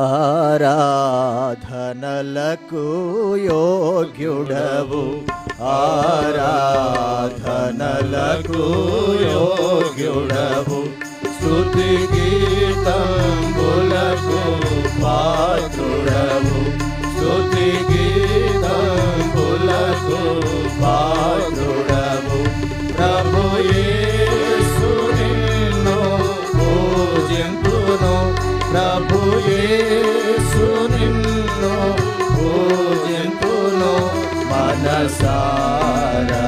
ఆరాధనలకు యోగ్యుడవు, ఆరాధనలకు యోగ్యుడవు, స్తుతి గీతంబులకు పాత్రుడవు, స్తుతి గీతంబులకు పాత్రుడవు. ప్రభు యేసు నిన్ను పూజింతును, ప్రభు యేసు నిన్ను పూజింతును, మనసారా